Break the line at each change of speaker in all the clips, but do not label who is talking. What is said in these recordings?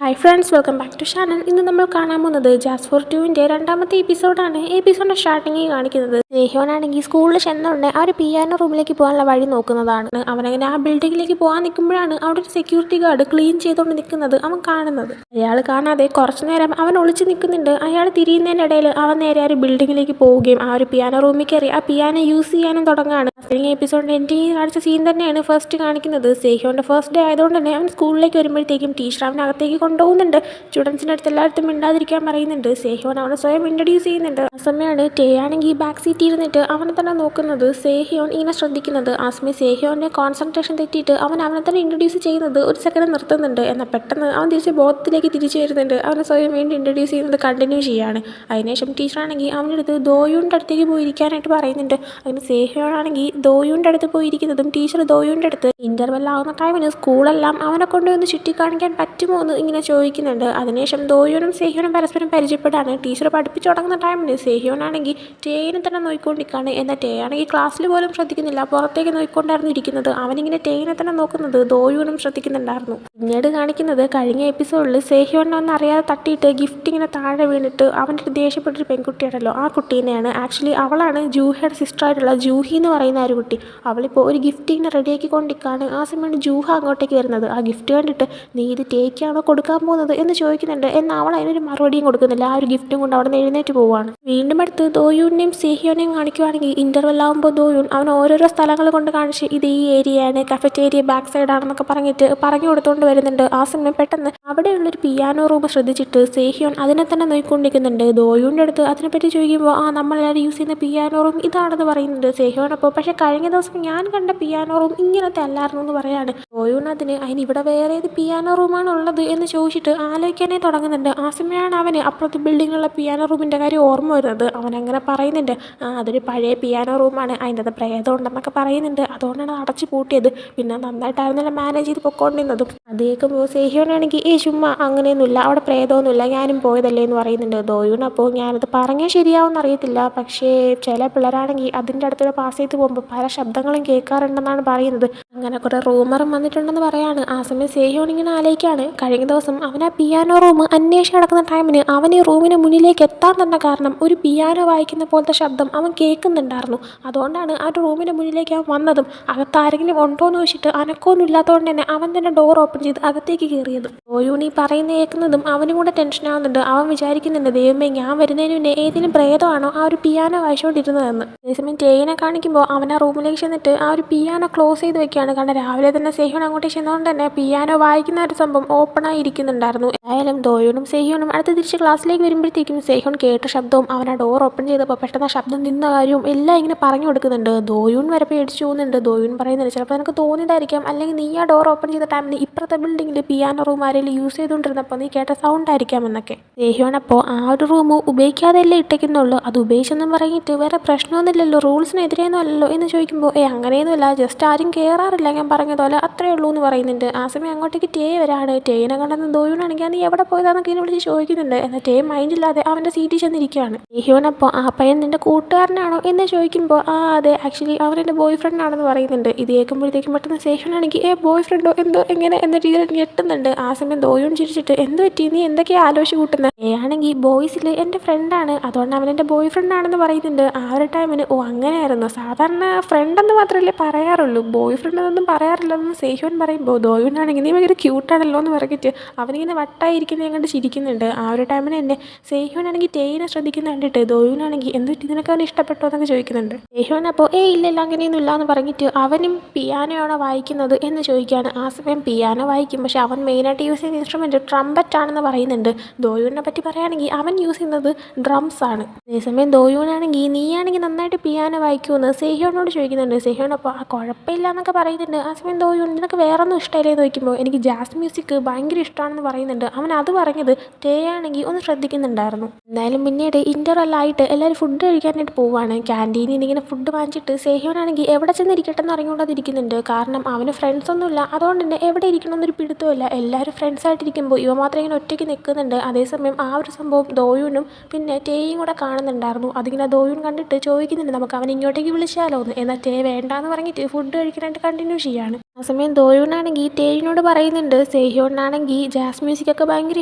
Hi friends, welcome back to channel. ഇന്ന് നമ്മൾ കാണാൻ പോകുന്നത് ജാസ്ഫോർ 2-ന്റെ രണ്ടാമത്തെ എപ്പിസോഡാണ്. എപ്പിസോഡിന്റെ സ്റ്റാർട്ടിങ്ങിൽ കാണിക്കുന്നത് സേഹ്യോനാണെങ്കിൽ സ്കൂളിൽ ചെന്നുകൊണ്ട് ആ ഒരു പിയാനോ റൂമിലേക്ക് പോകാനുള്ള വഴി നോക്കുന്നതാണ്. അവനങ്ങനെ ആ ബിൽഡിങ്ങിലേക്ക് പോകാൻ നിൽക്കുമ്പോഴാണ് അവിടെ ഒരു സെക്യൂരിറ്റി ഗാർഡ് ക്ലീൻ ചെയ്തുകൊണ്ട് നിൽക്കുന്നത് അവൻ കാണുന്നത്. അയാൾ കാണാതെ കുറച്ചു നേരം അവൻ ഒളിച്ചു നിൽക്കുന്നുണ്ട്. അയാൾ തിരിയുന്നതിനിടയിൽ അവൻ നേരെ ആ ഒരു ബിൽഡിങ്ങിലേക്ക് പോവുകയും ആ ഒരു പിയാനോ റൂമിൽ കയറി ആ പിയാനോ യൂസ് ചെയ്യാനും തുടങ്ങുകയാണ്. എപ്പിസോഡിന്റെ എൻഡിങ്ങിൽ കാണിച്ച സീൻ തന്നെയാണ് ഫസ്റ്റ് കാണിക്കുന്നത്. സേഹ്യോന്റെ ഫസ്റ്റ് ഡേ ആയതുകൊണ്ട് തന്നെ അവൻ സ്കൂളിലേക്ക് വരുമ്പോഴത്തേക്കും ടീച്ചർ അവനകത്തേക്ക് കൊണ്ടുപോകുന്നുണ്ട്. സ്റ്റുഡൻസിൻ്റെ അടുത്ത് എല്ലായിടത്തും മിണ്ടാതിരിക്കാൻ പറയുന്നുണ്ട്. സേഹ്യോൻ അവനെ സ്വയം ഇൻട്രൊഡ്യൂസ് ചെയ്യുന്നുണ്ട്. ആ സമയമാണ് ടേ ആണെങ്കിൽ ബാക്ക് സീറ്റ് ഇരുന്നിട്ട് അവനെ തന്നെ നോക്കുന്നത്. സേഹ്യോൻ ഇങ്ങനെ ശ്രദ്ധിക്കുന്നത്. ആ സമയം സേഹ്യോന്റെ കോൺസെൻട്രേഷൻ തെറ്റിയിട്ട് അവനെ തന്നെ ഇൻട്രൊഡ്യൂസ് ചെയ്യുന്നത് ഒരു സെക്കൻഡ് നിർത്തുന്നുണ്ട്. എന്നാൽ പെട്ടെന്ന് അവൻ തിരിച്ച് ബോധത്തിലേക്ക് തിരിച്ചു വരുന്നുണ്ട്. അവനെ സ്വയം വേണ്ടി ഇൻട്രൊഡ്യൂസ് ചെയ്യുന്നത് കണ്ടിന്യൂ ചെയ്യാണ്. അതിനുശേഷം ടീച്ചറാണെങ്കിൽ അവൻ്റെ അടുത്ത് ദോയുവിൻ്റെ അടുത്തേക്ക് പോയിരിക്കാനായിട്ട് പറയുന്നുണ്ട്. അതിന് സേഹ്യോനാണെങ്കിൽ ദോയുവിൻ്റെ അടുത്ത് പോയിരിക്കുന്നതും ടീച്ചർ ദോയുവിൻ്റെ അടുത്ത് ഇൻ്റർവെൽ ആവുന്ന ടൈമിന് സ്കൂളെല്ലാം അവനെ കൊണ്ടുവന്ന് ചുറ്റിക്കാണിക്കാൻ പറ്റുമോ എന്ന് ഇങ്ങനെ ചോദിക്കുന്നുണ്ട്. അതിനുശേഷം ദോയുനും സേഹ്യോനും പരസ്പരം പരിചയപ്പെടാണ്. ടീച്ചർ പഠിപ്പിച്ചു തുടങ്ങുന്ന ടൈമിന് സേഹ്യോനാണെങ്കിൽ ടേനെ തന്നെ നോക്കിക്കൊണ്ടിരിക്കുകയാണ്. എന്നാൽ ടേ ആണെങ്കിൽ ക്ലാസ്സിൽ പോലും ശ്രദ്ധിക്കുന്നില്ല, പുറത്തേക്ക് നോക്കിക്കൊണ്ടായിരുന്നു ഇരിക്കുന്നത്. അവനിങ്ങനെ ടേനെ തന്നെ നോക്കുന്നത് ദോയുനും ശ്രദ്ധിക്കുന്നുണ്ടായിരുന്നു. പിന്നീട് കാണിക്കുന്നത് കഴിഞ്ഞ എപ്പിസോഡിൽ സേഹ്യോനെ ഒന്നും അറിയാതെ തട്ടിയിട്ട് ഗിഫ്റ്റ് ഇങ്ങനെ താഴെ വീണിട്ട് അവൻ്റെ ഒരു ദേഷ്യപ്പെട്ടൊരു പെൺകുട്ടിയാണല്ലോ, ആ കുട്ടീനെയാണ്. ആക്ച്വലി അവളാണ് ജൂഹയുടെ സിസ്റ്ററായിട്ടുള്ള ജൂഹി എന്ന് പറയുന്ന ഒരു കുട്ടി. അവളിപ്പോൾ ഒരു ഗിഫ്റ്റ് ഇങ്ങനെ റെഡിയാക്കിക്കൊണ്ടിരിക്കുകയാണ്. ആ സമയമാണ് ജൂഹ അങ്ങോട്ടേക്ക് വരുന്നത്. ആ ഗിഫ്റ്റ് കണ്ടിട്ട് നീ ഇത് ടേക്കാണോ കൊടുക്കാൻ പോകുന്നത് എന്ന് ചോദിക്കുന്നുണ്ട്. എന്നാൽ അവൾ അതിനൊരു മറുപടിയും കൊടുക്കുന്നില്ല. ആ ഒരു ഗിഫ്റ്റും കൊണ്ട് അവിടെ നിന്ന് എഴുന്നേറ്റ് പോവുകയാണ്. വീണ്ടും അടുത്ത് ദോയുവിനെയും സേഹ്യോനെയും കാണിക്കുവാണെങ്കിൽ ഇൻ്റർവെൽ ആകുമ്പോൾ ദോയുൻ അവൻ ഓരോരോ സ്ഥലങ്ങൾ കൊണ്ട് കാണിച്ച് ഇത് ഈ ഏരിയയാണ്, കഫറ്റേരിയ ബാക്ക് സൈഡ് ആണെന്നൊക്കെ പറഞ്ഞിട്ട് പറഞ്ഞു കൊടുത്തുകൊണ്ട് വരുന്നുണ്ട്. ആ സമയം പെട്ടെന്ന് അവിടെയുള്ളൊരു പിയാനോ റൂം ശ്രദ്ധിച്ചിട്ട് സേഹ്യോൻ അതിനെ തന്നെ നോക്കിക്കൊണ്ടിരിക്കുന്നുണ്ട്. ദോയുവിൻ്റെ അടുത്ത് അതിനെപ്പറ്റി ചോദിക്കുമ്പോൾ നമ്മളെല്ലാവരും യൂസ് ചെയ്യുന്ന പിയാനോ റൂം ഇതാണെന്ന് പറയുന്നുണ്ട് സേഹ്യോൻ. അപ്പോൾ പക്ഷേ കഴിഞ്ഞ ദിവസം ഞാൻ കണ്ട പിയാനോ റൂം ഇങ്ങനത്തെ അല്ലായിരുന്നു എന്ന് പറയാണ്. ദോയുൻ അതിന് ഇവിടെ വേറെ ഏത് പിയാനോ റൂമാണ് ഉള്ളത് എന്ന് ചോദിച്ചിട്ട് ആലോചിക്കാനേ തുടങ്ങുന്നുണ്ട്. ആ സമയമാണ് അവന് അപ്പുറത്തെ ബിൽഡിങ്ങിലുള്ള പിയാനോ റൂമിൻ്റെ കാര്യം ഓർമ്മ വരുന്നത്. അവൻ അങ്ങനെ പറയുന്നുണ്ട്, അതൊരു പഴയ പിയാനോ റൂമാണ്, അതിൻ്റെ അത് പ്രേതം ഉണ്ടെന്നൊക്കെ പറയുന്നുണ്ട്, അതുകൊണ്ടാണ് അടച്ചു പൂട്ടിയത്, പിന്നെ നന്നായിട്ടായിരുന്നല്ലോ മാനേജ് ചെയ്ത് പൊക്കോണ്ടിരുന്നതും. അത് കേൾക്കുമ്പോൾ സേഹ്യോനാണെങ്കിൽ ചുമ്മാ അങ്ങനെയൊന്നുമില്ല, അവിടെ പ്രേതമൊന്നുമില്ല, ഞാനും പോയതല്ലേ എന്ന് പറയുന്നുണ്ട്. ദോയുൻ അപ്പോൾ ഞാനത് പറഞ്ഞാൽ ശരിയാവുമെന്ന് അറിയത്തില്ല, പക്ഷേ ചില പിള്ളേരാണെങ്കിൽ അതിൻ്റെ അടുത്തൂടെ പാസ് ചെയ്ത് പോകുമ്പോൾ പല ശബ്ദങ്ങളും കേൾക്കാറുണ്ടെന്നാണ് പറയുന്നത്. അങ്ങനെ കുറേ റൂമറും വന്നിട്ടുണ്ടെന്ന് പറയാണ്. ആ സമയം സേഹ്യോൻ ഇങ്ങനെ ആലോചിക്കുകയാണ്, കഴിഞ്ഞ ദിവസം അവൻ ആ പിയാനോ റൂം അന്വേഷിച്ച് നടക്കുന്ന ടൈമിന് അവൻ ഈ റൂമിന് മുന്നിലേക്ക് എത്താൻ തന്നെ കാരണം ഒരു പിയാനോ വായിക്കുന്ന പോലത്തെ ശബ്ദം അവൻ കേൾക്കുന്നുണ്ടായിരുന്നു. അതുകൊണ്ടാണ് ആ ഒരു റൂമിൻ്റെ മുന്നിലേക്ക് അവൻ വന്നതും അകത്ത് ആരെങ്കിലും ഉണ്ടോ എന്ന് ചോദിച്ചിട്ട് അനക്കമൊന്നും ഇല്ലാത്തതുകൊണ്ട് തന്നെ അവൻ തന്നെ ഡോർ ഓപ്പൺ ചെയ്ത് അകത്തേക്ക് കയറിയത്. ഓയൂണി പറയുന്ന കേൾക്കുന്നതും അവനും കൂടെ ടെൻഷൻ ആവുന്നുണ്ട്. അവൻ വിചാരിക്കുന്നുണ്ട്, ദൈവമേ ഞാൻ വരുന്നതിന് മുന്നേ ഏതെങ്കിലും പ്രേതമാണോ ആ ഒരു പിയാനോ വായിച്ചുകൊണ്ടിരുന്നതെന്ന്. അതേസമയം ടേനെ കാണിക്കുമ്പോൾ അവൻ ആ റൂമിലേക്ക് ചെന്നിട്ട് ആ ഒരു പിയാനോ ക്ലോസ് ചെയ്ത് വെക്കുകയാണ്. കാരണം രാവിലെ തന്നെ സേഹ്യോൻ അങ്ങോട്ടേക്ക് ചെന്നതുകൊണ്ട് തന്നെ പിയാനോ വായിക്കുന്ന ഒരു സംഭവം ഓപ്പണായി ഇരിക്കുന്നുണ്ടായിരുന്നു. ആയാലും ദോയുനും സേഹ്യോനും അടുത്ത് തിരിച്ച് ക്ലാസ്സിലേക്ക് വരുമ്പോഴത്തേക്കും സേഹ്യോൻ കേട്ട ശബ്ദവും അവൻ ആ ഡോർ ഓപ്പൺ ചെയ്തപ്പോൾ പെട്ടെന്ന് ആ ശബ്ദം നിന്ന കാര്യവും എല്ലാം ഇങ്ങനെ പറഞ്ഞു കൊടുക്കുന്നുണ്ട്. ദോയുൻ വരെ പേടിച്ചു പോകുന്നുണ്ട്. ദോയുൻ പറയുന്നുണ്ട്, ചിലപ്പോൾ എനിക്ക് തോന്നിയതായിരിക്കാം, അല്ലെങ്കിൽ നീ ആ ഡോർ ഓപ്പൺ ചെയ്ത ടൈമിന് ഇപ്പുറത്തെ ബിൽഡിങ്ങിൽ പിയാനോ റൂം ആരെങ്കിലും യൂസ് ചെയ്തുകൊണ്ടിരുന്നപ്പോൾ നീ കേട്ട സൗണ്ട് ആയിരിക്കാം എന്നൊക്കെ. സേഹ്യോൻ അപ്പോൾ ആ ഒരു റൂം ഉപയോഗിക്കാതെയല്ലേ ഇട്ടേക്കുന്നുള്ളൂ, അത് ഉപയോഗിച്ചെന്നും പറഞ്ഞിട്ട് വേറെ പ്രശ്നമൊന്നുമില്ലല്ലോ, റൂൾസിനെതിരെയൊന്നും അല്ലല്ലോ എന്ന് ചോദിക്കുമ്പോൾ അങ്ങനെയൊന്നുമില്ല, ജസ്റ്റ് ആരും കയറാറില്ല, ഞാൻ പറഞ്ഞതുപോലെ അത്രേ ഉള്ളൂ എന്ന് പറയുന്നുണ്ട്. ആ സമയം അങ്ങോട്ടേക്ക് ടേ വരാണ്. ടേനെ കണ്ടെന്ന് ദോയുനാണെങ്കിൽ നീ എവിടെ പോയതാന്നൊക്കെ ഇങ്ങനെ വിളിച്ച് ചോദിക്കുന്നുണ്ട്. എന്നാൽ ടേ മൈൻഡില്ലാതെ അവൻ്റെ സീറ്റിൽ ചെന്നിരിക്കുകയാണ്. സേഹ്യോൻ അപ്പോൾ ആ പയ്യൻ നിൻ്റെ കൂട്ടുകാരനാണോ എന്ന് ചോദിക്കുമ്പോൾ അതെ, ആക്ച്വലി അവൻ എൻ്റെ ബോയ് ഫ്രണ്ട് ആണെന്ന് പറയുന്നുണ്ട്. ഇത് കേൾക്കുമ്പോഴത്തേക്കും പെട്ടെന്ന് സേഹ്യോനാണെങ്കിൽ ബോയ് ഫ്രണ്ടോ എന്തോ എങ്ങനെ എന്ന രീതിയിൽ ഞെട്ടുന്നുണ്ട്. ആ സമയം ദോയുൻ ചിരിച്ചിട്ട് എന്ത് പറ്റി, നീ എന്തൊക്കെയാണ് ആലോചിച്ച് കൂട്ടുന്നത്? ആണെങ്കിൽ ബോയ്സിൽ എൻ്റെ ഫ്രണ്ടാണ്, അതുകൊണ്ട് അവൻ എൻ്റെ ബോയ് ഫ്രണ്ട് ആണെന്ന് പറയുന്നുണ്ട്. ആ ഒരു ടൈമിന് അങ്ങനെയായിരുന്നു, സാധാരണ ഫ്രണ്ടെന്ന് മാത്രമല്ലേ പറയാറുള്ളൂ, ബോയ് ഫ്രണ്ട് എന്നൊന്നും പറയാറില്ലെന്ന് സേഹ്യോൻ പറയുമ്പോൾ ദോയുനാണെങ്കിൽ നീ ഭയങ്കര ക്യൂട്ടാണല്ലോ എന്ന് പറഞ്ഞിട്ട് അവനിങ്ങനെ വട്ടായിരിക്കുന്നത് കണ്ട് ചിരിക്കുന്നുണ്ട്. ആ ഒരു ടൈമിന് തന്നെ സേഹ്യോനാണെങ്കിൽ ടേനെ ശ്രദ്ധിക്കുന്ന കണ്ടിട്ട് ദോയുനാണെങ്കിൽ എന്ത് പറ്റി, നിനക്ക് അവൻ ഇഷ്ടപ്പെട്ടോ എന്നൊക്കെ ചോദിക്കുന്നുണ്ട്. സേഹ്യോൻ അപ്പോൾ ഇല്ല അങ്ങനെയൊന്നും ഇല്ല എന്ന് പറഞ്ഞിട്ട് അവനും പിയാനോയാണോ വായിക്കുന്നത് എന്ന് ചോദിക്കുകയാണ്. ആ സമയം പിയാനോ വായിക്കും, പക്ഷെ അവൻ മെയിനായിട്ട് യൂസ് ചെയ്യുന്ന ഇൻസ്ട്രുമെൻറ്റ് ട്രംപറ്റ് ആണെന്ന് പറയുന്നുണ്ട്. ദോയുവിനെ പറ്റി പറയുകയാണെങ്കിൽ അവൻ യൂസ് ചെയ്യുന്നത് ഡ്രംസ് ആണ്. അതേസമയം ദോയുനാണെങ്കിൽ നീയാണെങ്കിൽ നന്നായിട്ട് പിയാനോ വായിക്കുമെന്ന് സേഹ്യോനോട് ചോദിക്കുന്നുണ്ട്. സേഹ്യോൻ അപ്പോൾ കുഴപ്പമില്ല എന്നൊക്കെ പറയുന്നുണ്ട്. ആ സമയം ദോയുൻ നിനക്ക് വേറെ ഒന്നും ഇഷ്ടമില്ലേ എന്ന് ചോദിക്കുമ്പോൾ എനിക്ക് ജാസ് മ്യൂസിക് ഭയങ്കര ഇഷ്ടമാണെന്ന് പറയുന്നുണ്ട്. അവൻ അത് പറഞ്ഞത് ടേ ആണെങ്കിൽ ഒന്ന് ശ്രദ്ധിക്കുന്നുണ്ടായിരുന്നു. എന്തായാലും പിന്നീട് ഇൻ്റർവെല്ലായിട്ട് എല്ലാവരും ഫുഡ് കഴിക്കാനായിട്ട് പോവുകയാണ്. ക്യാൻറ്റീനിൽ ഇങ്ങനെ ഫുഡ് വാങ്ങിച്ചിട്ട് സേഹ്യോനാണെങ്കിൽ എവിടെ ചെന്നിരിക്കട്ടെ എന്ന് അറിഞ്ഞുകൊണ്ടിരിക്കുന്നുണ്ട്. കാരണം അവന് ഫ്രണ്ട്സൊന്നുമില്ല, അതുകൊണ്ട് തന്നെ എവിടെ ഇരിക്കണമെന്നൊരു പിടുത്തമില്ല. എല്ലാവരും ഫ്രണ്ട്സായിട്ടിരിക്കുമ്പോൾ ഇവ മാത്രം ഇങ്ങനെ ഒറ്റയ്ക്ക് നിൽക്കുന്നുണ്ട്. അതേസമയം ആ ഒരു സംഭവം ദോയുനും പിന്നെ ടേയും കൂടെ കാണുന്നുണ്ടായിരുന്നു. അതിങ്ങനെ ദോയുൻ കണ്ടിട്ട് ചോദിക്കുന്നുണ്ട്, നമുക്ക് അവൻ ഇങ്ങോട്ടേക്ക് വിളിച്ചാലോ എന്ന്. എന്നാൽ ടേ വേണ്ടാന്ന് പറഞ്ഞിട്ട് ഫുഡ് കഴിക്കാനായിട്ട് കണ്ടിന്യൂ ചെയ്യാണ്. ആ സമയം ദോയൂനാണെങ്കിൽ ടേയിനോട് പറയുന്നുണ്ട് സേഹ്യോനാണെങ്കിൽ ജാസ് മ്യൂസിക്കൊക്കെ ഭയങ്കര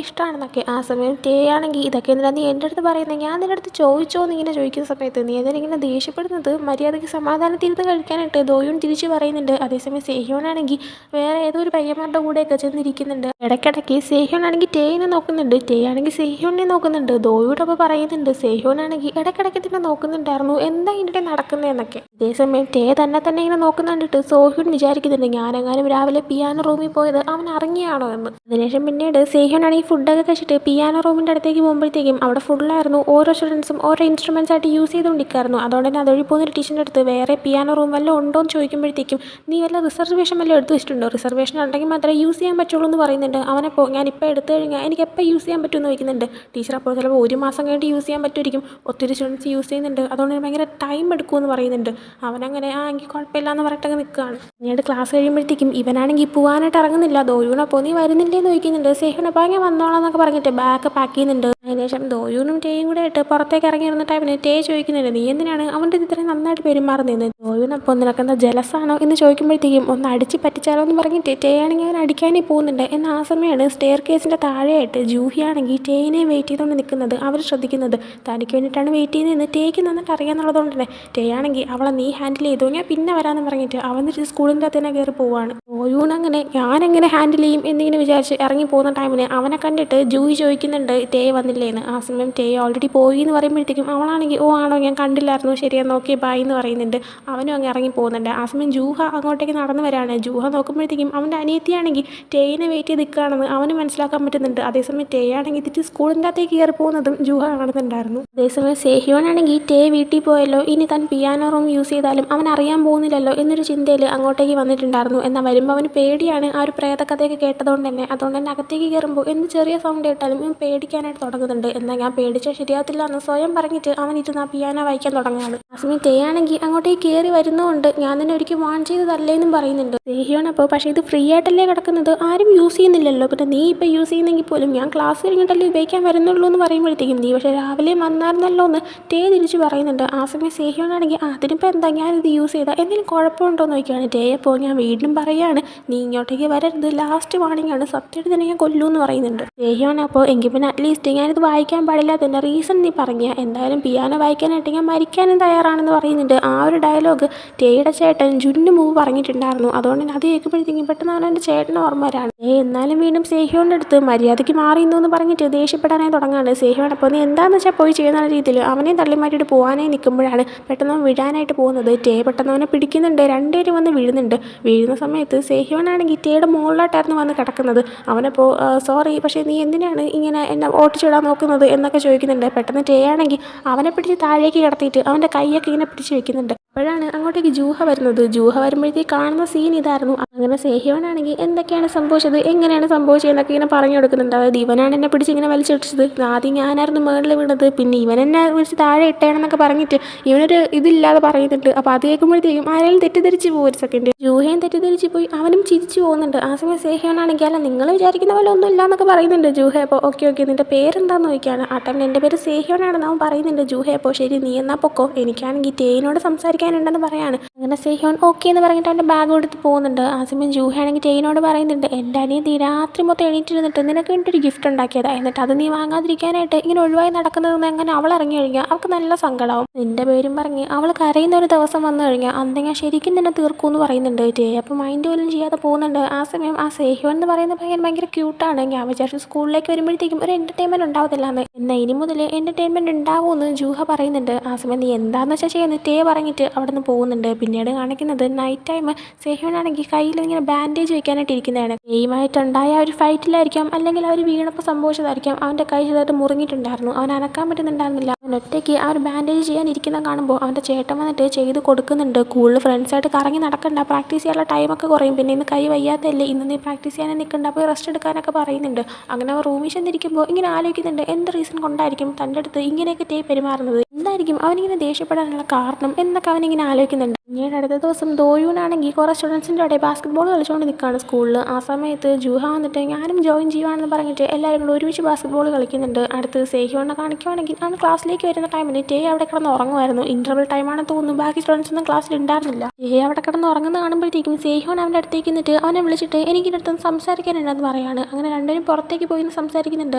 ഇഷ്ടമാണെന്നൊക്കെ. ആ സമയം ടേ ആണെങ്കിൽ ഇതൊക്കെ എന്തിനാ നീ എൻ്റെ അടുത്ത് പറയുന്നത്, ഞാൻ നിൻ്റെ അടുത്ത് ചോദിച്ചോ എന്ന് ഇങ്ങനെ ചോദിക്കുന്ന സമയത്ത് നീ എന്തിനിങ്ങനെ ദേഷ്യപ്പെടുന്നത്, മര്യാദയ്ക്ക് സമാധാനത്തിരുന്ന് കഴിക്കാനായിട്ട് ദോയൂൻ തിരിച്ച് പറയുന്നുണ്ട്. അതേസമയം സേഹ്യോനാണെങ്കിൽ വേറെ ഏതോ ഒരു പയ്യന്മാരുടെ കൂടെയൊക്കെ ചെന്നിരിക്കുന്നുണ്ട്. ഇടയ്ക്കിടയ്ക്ക് സേഹ്യോനാണെങ്കിൽ ടേയിനെ നോക്കുന്നുണ്ട്, ടേ ആണെങ്കിൽ സേഹ്യോനെ നോക്കുന്നുണ്ട്. ദോയൂടൊപ്പം പറയുന്നുണ്ട് സേഹ്യോനാണെങ്കിൽ ഇടയ്ക്കിടയ്ക്ക് തന്നെ നോക്കുന്നുണ്ടായിരുന്നു എന്താ ഇതിൻ്റെ നടക്കുന്നതെന്നൊക്കെ. അതേസമയം ടേ തന്നെ ഇങ്ങനെ നോക്കുന്ന കണ്ടിട്ട് സോഹ്യൂൻ വിചാരിക്കുന്നുണ്ട് ഞാനെങ്ങാനും രാവിലെ പിയാനോ റൂമിൽ പോയത് അവൻ അറിഞ്ഞാണോ എന്ന്. അതിനുശേഷം പിന്നീട് സേഹ്യോനാണെങ്കിൽ ഫുഡൊക്കെ കഴിച്ചിട്ട് പിയാനോ റൂമിൻ്റെ അടുത്തേക്ക് പോകുമ്പോഴത്തേക്കും അവിടെ ഫുള്ളായിരുന്നു. ഓരോ സ്റ്റുഡൻസും ഓരോ ഇൻസ്ട്രുമെൻസ് ആയിട്ട് യൂസ് ചെയ്തുകൊണ്ടിരിക്കുകയായിരുന്നു. അതുകൊണ്ട് തന്നെ അതുവഴി പോകുന്നൊരു ടീച്ചറിൻ്റെ അടുത്ത് വേറെ പിയാനോ റൂം വല്ലതും ഉണ്ടോ എന്ന് ചോദിക്കുമ്പോഴത്തേക്കും നീ വല്ല റിസർവേഷൻ വല്ലതും എടുത്ത് വെച്ചിട്ടുണ്ടോ, റിസർവേഷൻ ഉണ്ടെങ്കിൽ മാത്രമേ യൂസ് ചെയ്യാൻ പറ്റുള്ളൂ എന്ന് പറയുന്നുണ്ട്. അവനപ്പോൾ ഞാനിപ്പോൾ എടുത്തു കഴിഞ്ഞാൽ എനിക്ക് എപ്പോൾ യൂസ് ചെയ്യാൻ പറ്റുമെന്ന് ചോദിക്കുന്നുണ്ട്. ടീച്ചർ അപ്പോൾ ചിലപ്പോൾ 1 മാസം കഴിഞ്ഞിട്ട് യൂസ് ചെയ്യാൻ പറ്റുമായിരിക്കും, ഒത്തിരി സ്റ്റുഡൻസ് യൂസ് ചെയ്യുന്നുണ്ട്, അതുകൊണ്ട് തന്നെ ഭയങ്കര ടൈം എടുക്കുമെന്ന് പറയുന്നുണ്ട്. അവനങ്ങനെ എനിക്ക് കുഴപ്പമില്ല എന്ന് പറഞ്ഞിട്ടങ്ങ് നിൽക്കുകയാണ്. പിന്നീട് ക്ലാസ് കഴിയുമ്പോഴത്തേക്കും ഇവനാണെങ്കിൽ പോകാനായിട്ട് ഇറങ്ങുന്നില്ല. ദോയൂനപ്പോൾ നീ വരുന്നില്ലേന്ന് ചോദിക്കുന്നുണ്ട്. സേഹ്യോനപ്പോൾ അങ്ങനെ വന്നോളാം എന്നൊക്കെ പറഞ്ഞിട്ട് ബാഗ് പാക്ക് ചെയ്യുന്നുണ്ട്. അതിനുശേഷം ദോയൂനും ടേയും കൂടെ ആയിട്ട് പുറത്തേക്ക് ഇറങ്ങിയിരുന്ന ടൈമിന് ടേ ചോദിക്കുന്നുണ്ട് നീ എന്തിനാണ് അവൻ്റെ ഇത്രയും നന്നായിട്ട് പെരുമാറുന്നതെന്ന്. ദോയൂനപ്പോൾ നിനക്കെന്താ ജലസാണോ എന്ന് ചോദിക്കുമ്പോഴത്തേക്കും ഒന്ന് അടിച്ച് പറ്റിച്ചാലോ എന്ന് പറഞ്ഞിട്ട് ടേ ആണെങ്കിൽ അവൻ അടിക്കാനേ പോകുന്നുണ്ട്. എന്നാൽ ആ സമയമാണ് സ്റ്റെയർ കേസിൻ്റെ താഴെയായിട്ട് ജൂഹിയാണെങ്കിൽ ടേയിനെ വെയിറ്റ് ചെയ്തുകൊണ്ട് നിൽക്കുന്നത് അവർ ശ്രദ്ധിക്കുന്നത്. തനിക്ക് വേണ്ടിയിട്ടാണ് വെയിറ്റ് ചെയ്യുന്നതെന്ന് ടേക്ക് നന്നായിട്ട് അറിയാമെന്നുള്ളതുകൊണ്ട് തന്നെ ടേ ആണെങ്കിൽ അവളെ നീ ഹാൻഡിൽ ചെയ്തോ ഞാൻ പിന്നെ വരാമെന്ന് പറഞ്ഞിട്ട് അവൻ സ്കൂളിൻ്റെ അകത്ത് തന്നെ കയറി പോവുകയാണ്. ദോയൂൻ അങ്ങനെ ഞാനെങ്ങനെ ഹാൻഡിൽ ചെയ്യും എന്നിങ്ങനെ വിചാരിച്ച് ഇറങ്ങി പോകുന്ന ടൈമിന് അവനെ കണ്ടിട്ട് ജൂഹി ചോദിക്കുന്നുണ്ട് ടേ വന്നില്ലേന്ന്. ആ സമയം ടേ ഓൾറെഡി പോയി എന്ന് പറയുമ്പോഴത്തേക്കും അവളാണെങ്കിൽ ഓ ആണോ ഞാൻ കണ്ടില്ലായിരുന്നു ശരിയാ നോക്കി ബൈ എന്ന് പറയുന്നുണ്ട്. അവനും അങ്ങ് ഇറങ്ങി പോകുന്നുണ്ട്. ആ സമയം ജൂഹ അങ്ങോട്ടേക്ക് നടന്നു വരാണ്. ജൂഹ നോക്കുമ്പോഴത്തേക്കും അവൻ്റെ അനിയത്തിയാണെങ്കിൽ ടേയിനെ വെയിറ്റ് ചെയ്ത് നിൽക്കുകയാണെന്ന് അവന് മനസ്സിലാക്കാൻ പറ്റുന്നുണ്ട്. അതേസമയം ടേ ആണെങ്കിൽ തിരിച്ച് സ്കൂളിൻ്റെ അകത്തേക്ക് കയറി പോകുന്നതും ജൂഹ കാണുന്നുണ്ടായിരുന്നു. അതേസമയം സേഹ്യോനാണെങ്കിൽ ടേ വീട്ടിൽ പോയല്ലോ ഇനി താൻ പിയാനോ റൂം യൂസ് ചെയ്താലും അവൻ അറിയാൻ പോകുന്നില്ലല്ലോ എന്നൊരു ചിന്തയിൽ അങ്ങോട്ടേക്ക് വന്നിട്ടുണ്ടായിരുന്നു. എന്നാൽ വരുമ്പോൾ അവന് പേടിയാണ് ആ ഒരു പ്രേതകഥയൊക്കെ കേട്ടതുകൊണ്ട് തന്നെ. അതുകൊണ്ട് തന്നെ അകത്തേക്ക് കയറുമ്പോൾ എന്ത് ചെറിയ സൗണ്ട് കേട്ടാലും ഇവൻ പേടിക്കാനായിട്ട് തുടങ്ങുന്നുണ്ട്. എന്നാൽ ഞാൻ പേടിച്ചാൽ ശരിയാകത്തില്ല എന്ന് സ്വയം പറഞ്ഞിട്ട് അവൻ ഇരുന്ന് ആ പിയാനോ വായിക്കാൻ തുടങ്ങുകയാണ്. ആ സമയം ടേ ആണെങ്കിൽ അങ്ങോട്ടേക്ക് കയറി വരുന്നതുകൊണ്ട് ഞാൻ തന്നെ ഒരിക്കൽ വാൺ ചെയ്തതല്ലേന്നും പറയുന്നുണ്ട്. സേഹ്യോനപ്പോൾ പക്ഷേ ഇത് ഫ്രീ ആയിട്ടല്ലേ കിടക്കുന്നത്, ആരും യൂസ് ചെയ്യുന്നില്ലല്ലോ, പിന്നെ നീ ഇപ്പോൾ യൂസ് ചെയ്യുന്നെങ്കിൽ പോലും ഞാൻ ക്ലാസ് കഴിഞ്ഞിട്ടല്ലേ ഉപയോഗിക്കാൻ വരുന്നുള്ളൂ എന്ന് പറയുമ്പോഴത്തേക്കും നീ പക്ഷേ രാവിലെ വന്നായിരുന്നല്ലോ എന്ന് ടേ തിരിച്ച് പറയുന്നുണ്ട്. ആ സമയം സേഹ്യോനാണെങ്കിൽ അതിനിപ്പോൾ എന്താ ഞാനിത് യൂസ് ചെയ്താൽ എന്തെങ്കിലും കുഴപ്പമുണ്ടോ എന്ന് ചോദിക്കുകയാണ്. ടേ അപ്പോൾ ഞാൻ വീണ്ടും പറയുകയാണ് നീ ഇങ്ങോട്ടേക്ക് വരരുത്, ലാസ്റ്റ് വാണിംഗ് ആണ്, സത്യമായിട്ട് തന്നെ ഞാൻ കൊല്ലൂ എന്ന് പറയുന്നുണ്ട്. സേഹ്യോൻ അപ്പോൾ എങ്കിൽ പിന്നെ അറ്റ്ലീസ്റ്റ് ഞാനിത് വായിക്കാൻ പാടില്ലാത്തതിൻ്റെ റീസൺ നീ പറഞ്ഞ എന്തായാലും പിയാനോ വായിക്കാനായിട്ട് ഞാൻ മരിക്കാനും തയ്യാറാണെന്ന് പറയുന്നുണ്ട്. ആ ഒരു ഡയലോഗ് ടേയുടെ ചേട്ടൻ ജുന്നു മൂവ് പറഞ്ഞിട്ടുണ്ടായിരുന്നു. അതുകൊണ്ട് തന്നെ അത് കേൾക്കുമ്പോഴത്തേക്കും പെട്ടെന്ന് അവൻ്റെ ചേട്ടന് ഓർമ്മ വരാണ്. എന്നാലും വീണ്ടും സേഹ്യോൻ്റെ അടുത്ത് മര്യാദയ്ക്ക് മാറിയെന്നു എന്ന് പറഞ്ഞിട്ട് ദേഷ്യപ്പെടാനായി തുടങ്ങാണ്. സേഹ്യോൻ അപ്പോൾ നീ എന്താണെന്ന് വെച്ചാൽ പോയി ചെയ്യുന്ന രീതിയിൽ അവനെയും തള്ളി മാറ്റിയിട്ട് പോകാനായി നിൽക്കുമ്പോഴാണ് പെട്ടെന്ന് അവൻ വിടാനായിട്ട് പോകുന്നത്. ടേ പെട്ടെന്ന് അവനെ പിടിക്കുന്നുണ്ട്. രണ്ടുപേരും വന്ന് വീഴുന്നുണ്ട്. വീഴുന്ന സമയത്ത് സേഹ്യോനാണെങ്കിൽ ടേയുടെ മുകളിലോട്ടായിരുന്നു വന്ന് കിടക്കുന്നത്. അവനപ്പോൾ സോറി പക്ഷേ നീ എന്തിനാണ് ഇങ്ങനെ എന്നെ ഓട്ടിച്ചിടാൻ നോക്കുന്നത് എന്നൊക്കെ ചോദിക്കുന്നുണ്ട്. പെട്ടെന്ന് ടേ ആണെങ്കിൽ അവനെ പിടിച്ച് താഴേക്ക് കിടത്തിയിട്ട് അവൻ്റെ കൈയൊക്കെ ഇങ്ങനെ പിടിച്ച് വെക്കുന്നുണ്ട്. അപ്പോഴാണ് അങ്ങോട്ടേക്ക് ജൂഹ വരുന്നത്. ജൂഹ വരുമ്പോഴത്തേക്ക് കാണുന്ന സീൻ ഇതായിരുന്നു. അങ്ങനെ സേഹ്യോനാണെങ്കിൽ എന്തൊക്കെയാണ് സംഭവിച്ചത് എങ്ങനെയാണ് സംഭവിച്ചതെന്നൊക്കെ ഇങ്ങനെ പറഞ്ഞു കൊടുക്കുന്നുണ്ട്. അതായത് ഇവനാണ് എന്നെ പിടിച്ച് ഇങ്ങനെ വലിച്ചിടിച്ചത്, ആദ്യം ഞാനായിരുന്നു മുകളിൽ വീണത്, പിന്നെ ഇവൻ എന്നെ വിളിച്ച് താഴെ ഇട്ടേണെന്നൊക്കെ പറഞ്ഞിട്ട് ഇവനൊരു ഇതില്ലാതെ പറയുന്നുണ്ട്. അപ്പോൾ അത് കേൾക്കുമ്പോഴത്തേക്കും ആരെങ്കിലും തെറ്റിദ്ധരിച്ച് പോകും. ഒരു സെക്കൻഡ് ജൂഹയും തെറ്റിദ്ധരിച്ച് പോയി അവനും ചിരിച്ചു പോകുന്നുണ്ട്. ആ സമയം സേഹ്യോനാണെങ്കിൽ അല്ല നിങ്ങൾ വിചാരിക്കുന്ന പോലെ ഒന്നും ഇല്ല എന്നൊക്കെ പറയുന്നുണ്ട്. ജൂഹ അപ്പോൾ ഓക്കെ നിൻ്റെ പേരെന്താന്ന് ചോദിക്കുകയാണ്. ആ ടൈമിൽ എൻ്റെ പേര് സേഹ്യോനാണെന്ന് അവൻ പറയുന്നുണ്ട്. ജൂഹ അപ്പോൾ ശരി നീ എന്നാ പൊക്കോ, എനിക്കാണെങ്കിൽ ടേയിനോട് സംസാരിക്കാനുണ്ടെന്ന് പറയാണ്. അങ്ങനെ സേഹ്യോൻ ഓക്കെ എന്ന് പറഞ്ഞിട്ട് അവൻ്റെ ബാഗ് എടുത്ത് പോകുന്നുണ്ട്. ആ സമയം ജൂഹയാണെങ്കിൽ ടേയിനോട് പറയുന്നുണ്ട് എൻ്റെ അനിയത്തി രാത്രി മൊത്തം എണീറ്റിരുന്നിട്ട് നിനക്ക് വേണ്ടിയിട്ടൊരു ഗിഫ്റ്റ് ഉണ്ടാക്കിയതാണ്, എന്നിട്ട് അത് നീ വാങ്ങാതിരിക്കാനായിട്ട് ഇങ്ങനെ ഒഴിവായി നടക്കുന്നതെന്ന് എങ്ങനെ അവൾ ഇറങ്ങി കഴിഞ്ഞാൽ അവൾക്ക് നല്ല സങ്കടമാവും. നിൻ്റെ പേരും പറഞ്ഞ് അവൾ കരയുന്ന ഒരു ദിവസം വന്നു കഴിഞ്ഞാൽ അന്ന് ഞാൻ ശരിക്കും നിന്നെ തീർക്കൂ എന്ന് പറയുന്നുണ്ട്. ടേ അപ്പോൾ മൈൻഡ് പോലും ചെയ്യാതെ പോകുന്നുണ്ട്. ആ സമയം ആ സേഹ്യോൻ എന്ന് പറയുന്ന പയ്യൻ ഭയങ്കര ക്യൂട്ടാണ്. ഞാൻ വിചാരിച്ചു സ്കൂളിലേക്ക് വരുമ്പോഴത്തേക്കും ഒരു എൻ്റർടൈൻമെൻറ്റ് ഉണ്ടാവത്തില്ലാന്ന്, എന്നാൽ ഇനി മുതൽ എൻ്റർടൈൻമെൻറ്റ് ഉണ്ടാവുമെന്ന് ജൂഹ പറയുന്നുണ്ട്. ആ സമയം നീ എന്താണെന്ന് വെച്ചാൽ ചെയ്യുന്നത് ടേ പറഞ്ഞിട്ട് അവിടെ നിന്ന് പോകുന്നുണ്ട്. പിന്നീട് കാണിക്കുന്നത് നൈറ്റ് ടൈം സേഹ്യോനാണെങ്കിൽ കയ്യിൽ ഇങ്ങനെ ബാൻഡേജ് വെക്കാനായിട്ട് ഇരിക്കുന്നതാണ്. ടേയുമായിട്ടുണ്ടായ ഒരു ഫൈറ്റിലായിരിക്കാം അല്ലെങ്കിൽ അവർ വീണപ്പോൾ സംഭവിച്ചതായിരിക്കാം അവൻ്റെ കൈ ചെറുതായിട്ട് മുറിഞ്ഞിട്ടുണ്ടായിരുന്നു. അവൻ അനക്കാൻ പറ്റുന്നുണ്ടായിരുന്നില്ല. അവൻ ഒറ്റയ്ക്ക് ആ ഒരു ബാൻഡേജ് ചെയ്യാനിരിക്കുന്ന കാണുമ്പോൾ അവൻ്റെ ചേട്ടൻ വന്നിട്ട് ചെയ്ത് കൊടുക്കുന്നുണ്ട്. കൂടുതൽ ഫ്രണ്ട്സായിട്ട് കറങ്ങി നടക്കണ്ട, പ്രാക്ടീസ് ചെയ്യാനുള്ള ടൈമൊക്കെ കുറയും, പിന്നെ ഇന്ന് കൈ വയ്യാത്തല്ലേ, ഇന്ന് നീ പ്രാക്ടീസ് ചെയ്യാൻ നിൽക്കണ്ട, അപ്പോൾ റെസ്റ്റ് എടുക്കാനൊക്കെ പറയുന്നുണ്ട്. അങ്ങനെ അവർ റൂമിൽ ചെന്നിരിക്കുമ്പോൾ ഇങ്ങനെ ആലോചിക്കുന്നുണ്ട് എന്ത് റീസൺ കൊണ്ടായിരിക്കും തൻ്റെ അടുത്ത് ഇങ്ങനെയൊക്കെ ടേ പെരുമാറുന്നത്, എന്തായിരിക്കും അവനിങ്ങനെ ദേഷ്യപ്പെടാനുള്ള കാരണം എന്നൊക്കെ അവനിങ്ങനെ ആലോചിക്കുന്നുണ്ട്. പിന്നീട് അടുത്ത ദിവസം ദോയൂനാണെങ്കിൽ കുറേ സ്റ്റുഡൻസിൻ്റെ ഇടയിൽ ബാസ്കറ്റ് ബോൾ കളിച്ചുകൊണ്ട് നിൽക്കുകയാണ് സ്കൂളിൽ. ആ സമയത്ത് ജൂഹ വന്നിട്ട് ഞാനും ജോയിൻ ചെയ്യുവാണെന്ന് പറഞ്ഞിട്ട് എല്ലാവരും കൂടെ ഒരുമിച്ച് ബാസ്കറ്റ് ബോൾ കളിക്കുന്നുണ്ട്. അടുത്ത് സേഹ്യോനെ കാണിക്കുവാണെങ്കിൽ അവൻ ക്ലാസ്സിലേക്ക് ക്ലാസ്സിലേക്ക് വരുന്ന ടൈമിന് ടേ അവിടെ കിടന്ന് ഉറങ്ങുമായിരുന്നു. ഇന്റർവെൽ ടൈമാണെന്ന് തോന്നുന്നു. ബാക്കി സ്റ്റുഡൻസ് ഒന്നും ക്ലാസ്സിൽ ഉണ്ടായിരുന്നില്ല. ടേ അവിടെ കിടന്ന് ഉറങ്ങുന്ന കാണുമ്പോഴത്തേക്കും സേഹ്യോൻ അവൻ്റെ അടുത്തേക്ക് നിന്നിട്ട് അവനെ വിളിച്ചിട്ട് എനിക്ക് അടുത്ത് സംസാരിക്കാനുണ്ടെന്ന് പറയാണ്. അങ്ങനെ രണ്ടുപേരും പുറത്തേക്ക് പോയി സംസാരിക്കുന്നുണ്ട്.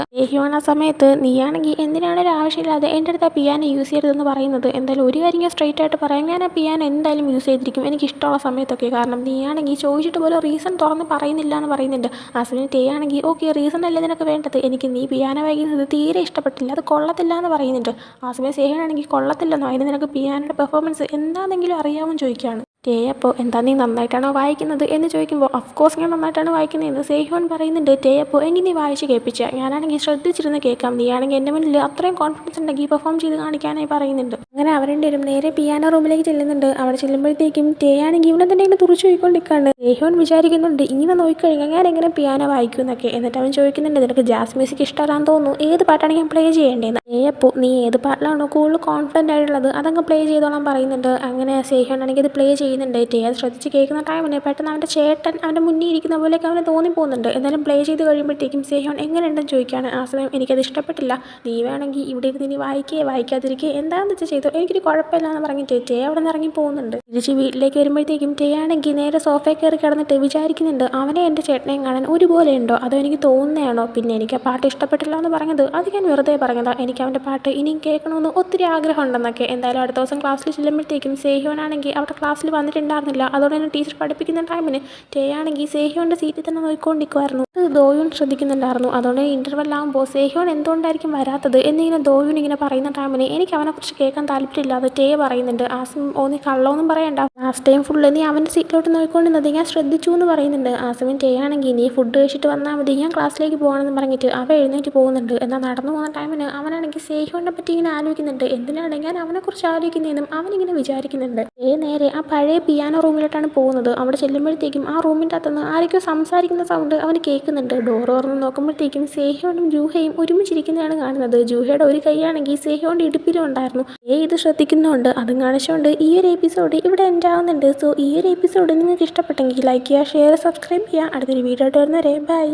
സേഹ്യോൻ ആ സമയത്ത് നീയാണെങ്കിൽ എന്തിനാണ് ഒരു ആവശ്യമില്ലാതെ എൻ്റെ അടുത്ത് ആ പിയാനോ യൂസ് ചെയ്യരുതെന്ന് പറയുന്നത്. എന്തായാലും ഒരു കാര്യം ഞാൻ സ്ട്രൈറ്റ് ആയിട്ട് പറയാം, ഞാൻ ആ പിയാനോ എന്തായാലും യൂസ് ചെയ്തിരിക്കും എനിക്ക് ഇഷ്ടമുള്ള സമയത്തൊക്കെ. കാരണം നീയാണെങ്കിൽ ചോദിച്ചിട്ട് പോലെ റീസൺ തുറന്ന് പറയുന്നില്ല എന്ന് പറയുന്നുണ്ട്. ആ സമയത്ത് ടേ ആണെങ്കിൽ ഓക്കെ റീസൺ അല്ലേ നിനക്ക് വേണ്ടത്, എനിക്ക് നീ പിയാനോ വായിക്കുന്നത് തീരെ ഇഷ്ടപ്പെട്ടില്ല, അത് കൊള്ളത്തില്ല എന്ന് പറയുന്നുണ്ട്. ആ സമയം സേഹ്യോൻ ആണെങ്കിൽ കൊള്ളത്തില്ലെന്നോ, അതിന് നിനക്ക് പിയാനോയുടെ പെർഫോമൻസ് എന്താണെന്നെങ്കിലും അറിയാമെന്ന് ചോദിക്കുകയാണ്. ടേ അപ്പോൾ എന്താ നീ നന്നായിട്ടാണോ വായിക്കുന്നത് എന്ന് ചോദിക്കുമ്പോൾ ഓഫ്കോഴ്സ് ഞാൻ നന്നായിട്ടാണ് വായിക്കുന്നതെന്ന് സേഹ്യോൻ പറയുന്നുണ്ട്. ടേ അപ്പോൾ എങ്കിൽ നീ വായിച്ച് കേൾപ്പിച്ച, ഞാനാണെങ്കിൽ ശ്രദ്ധിച്ചിരുന്ന് കേൾക്കാം, നീയാണെങ്കിൽ എൻ്റെ മുന്നിൽ അത്രയും കോൺഫിഡൻസ് ഉണ്ടെങ്കിൽ പെർഫോം ചെയ്ത് കാണിക്കാനായി പറയുന്നുണ്ട്. അങ്ങനെ അവരെണ്ടും നേരെ പിയാനോ റൂമിലേക്ക് ചെല്ലുന്നുണ്ട്. അവിടെ ചെല്ലുമ്പോഴത്തേക്കും ടേ ആണെങ്കിൽ ഇവിടെ തന്നെ ഇങ്ങനെ തുറച്ചു പോയിക്കൊണ്ടിരിക്കുകയാണ്. സേഹ്യോൻ വിചാരിക്കുന്നുണ്ട് ഇങ്ങനെ നോക്കിക്കഴിഞ്ഞാൽ ഞാൻ എങ്ങനെ പിയാനോ വായിക്കും എന്നൊക്കെ. എന്നിട്ട് അവൻ ചോദിക്കുന്നുണ്ട് നിനക്ക് ജാസ് മ്യൂസിക് ഇഷ്ടമാണെന്ന് തോന്നുന്നു, ഏത് പാട്ടാണ് ഞാൻ പ്ലേ ചെയ്യേണ്ടതെന്ന്. ടേ അപ്പോൾ നീ ഏത് പാട്ടിലാണോ കൂടുതൽ കോൺഫിഡൻ്റ് ആയിട്ടുള്ളത് അതങ്ങ് പ്ലേ ചെയ്തോളാൻ പറയുന്നുണ്ട്. അങ്ങനെ സേഹ്യോൻ ആണെങ്കിൽ അത് പ്ലേ ചെയ്യുന്നുണ്ട്. ടേ അത് ശ്രദ്ധിച്ച് കേൾക്കുന്ന ടൈമിന് പെട്ടെന്ന് അവൻ്റെ ചേട്ടൻ അവൻ്റെ മുന്നിൽ ഇരിക്കുന്ന പോലെയൊക്കെ അവന് തോന്നിപ്പോകുന്നുണ്ട്. എന്നാലും പ്ലേ ചെയ്ത് കഴിയുമ്പോഴത്തേക്കും സേഹ്യോൻ എങ്ങനെയുണ്ടെന്ന് ചോദിക്കുകയാണ്. ആ സമയം എനിക്കത് ഇഷ്ടപ്പെട്ടില്ല, നീ വേണമെങ്കിൽ ഇവിടെ ഇരുന്ന് ഇനി വായിക്കാതിരിക്കുക എന്താണെന്ന് വെച്ചാൽ ചെയ്തോ, എനിക്കൊരു കുഴപ്പമില്ല എന്ന് പറഞ്ഞിട്ട് ടേ അവിടെ നിന്ന് ഇറങ്ങി പോകുന്നുണ്ട്. തിരിച്ച് വീട്ടിലേക്ക് വരുമ്പോഴത്തേക്കും ടേ ആണെങ്കിൽ നേരെ സോഫയിൽ കയറി കിടന്നിട്ട് വിചാരിക്കുന്നുണ്ട് അവനെ എൻ്റെ ചേട്ടനെയും കാണാൻ ഒരുപോലെ ഉണ്ടോ അതോ എനിക്ക് തോന്നുന്നതാണോ, പിന്നെ എനിക്ക് ആ പാട്ട് ഇഷ്ടപ്പെട്ടില്ല എന്ന് പറഞ്ഞത് അത് ഞാൻ വെറുതെ പറഞ്ഞതാ, എനിക്ക് അവൻ്റെ പാട്ട് ഇനിയും കേൾക്കണമെന്ന് ഒത്തിരി ആഗ്രഹം ഉണ്ടെന്നൊക്കെ. എന്തായാലും അടുത്ത ദിവസം ക്ലാസ്സിൽ ചെല്ലുമ്പോഴത്തേക്കും സേഹ്യോൻ ആണെങ്കിൽ അവിടെ ക്ലാസ്സിൽ വന്നിട്ടുണ്ടായിരുന്നില്ല. അതുകൊണ്ട് തന്നെ ടീച്ചർ പഠിപ്പിക്കുന്ന ടൈമിന് ടേ ആണെങ്കിൽ സേഹ്യോൻ്റെ സീറ്റിൽ തന്നെ നോക്കിക്കൊണ്ടിരിക്കുമായിരുന്നു. അത് ദോയുൻ ശ്രദ്ധിക്കുന്നുണ്ടായിരുന്നു. അതുകൊണ്ട് ഇന്റർവെൽ ആകുമ്പോൾ സേഹ്യോൻ എന്തുകൊണ്ടായിരിക്കും വരാത്തത് എന്നിങ്ങനെ ദോയുൻ ഇങ്ങനെ പറയുന്ന ടൈമിന് എനിക്ക് അവനെക്കുറിച്ച് കേൾക്കാൻ താല്പര്യമില്ലാതെ ടേ പറയുന്നുണ്ട്. ആസം നീ കള്ളമൊന്നും പറയണ്ട, ലാസ്റ്റ് ടൈം ഫുള്ള് നീ അവൻ്റെ സീറ്റിലോട്ട് നോക്കിക്കൊണ്ടിരുന്നത് ഞാൻ ശ്രദ്ധിച്ചു എന്ന് പറയുന്നുണ്ട്. ആ സമയം ടേ ആണെങ്കിൽ നീ ഫുഡ് കഴിച്ചിട്ട് വന്നാൽ മതി, ഞാൻ ക്ലാസ്സിലേക്ക് പോകണമെന്ന് പറഞ്ഞിട്ട് അവ എഴുന്നേറ്റ് പോകുന്നുണ്ട്. എന്നാൽ നടന്നു പോകുന്ന ടൈമിന് അവനാണെങ്കിൽ സേഹ്യോനെ പറ്റി ഇങ്ങനെ ആലോചിക്കുന്നുണ്ട്. എന്തിനാണ് ഞാൻ അവനെക്കുറിച്ച് ആലോചിക്കുന്നതെന്നും അവനിങ്ങനെ വിചാരിക്കുന്നുണ്ട്. നേരെ ആ പഴയ പിയാനോ റൂമിലോട്ടാണ് പോകുന്നത്. അവിടെ ചെല്ലുമ്പോഴത്തേക്കും ആ റൂമിൻ്റെ അകത്തുനിന്ന് ആരൊക്കെയോ സംസാരിക്കുന്ന സൗണ്ട് അവന് കേൾക്കുന്നുണ്ട്. ഡോർ തുറന്ന് നോക്കുമ്പോഴത്തേക്കും സേഹ്യോനും ജൂഹയും ഒരുമിച്ചിരിക്കുന്നതാണ് കാണുന്നത്. ജൂഹയുടെ ഒരു കൈയാണെങ്കിൽ സേഹ്യോൻ്റെ ഇടുപ്പിലും ഉണ്ടായിരുന്നു. ഇത് ശ്രദ്ധിക്കുന്നുണ്ട്. അതും കാണിച്ചുകൊണ്ട് ഈ ഒരു എപ്പിസോഡ് ഇവിടെ എൻഡ് ആവുന്നുണ്ട്. സോ ഈ ഒരു എപ്പിസോഡ് നിങ്ങൾക്ക് ഇഷ്ടപ്പെട്ടെങ്കിൽ ലൈക്ക് ചെയ്യുക, ഷെയർ, സബ്സ്ക്രൈബ് ചെയ്യുക. അടുത്തൊരു വീഡിയോ ആയിട്ട് വരുന്നവരെ ബൈ.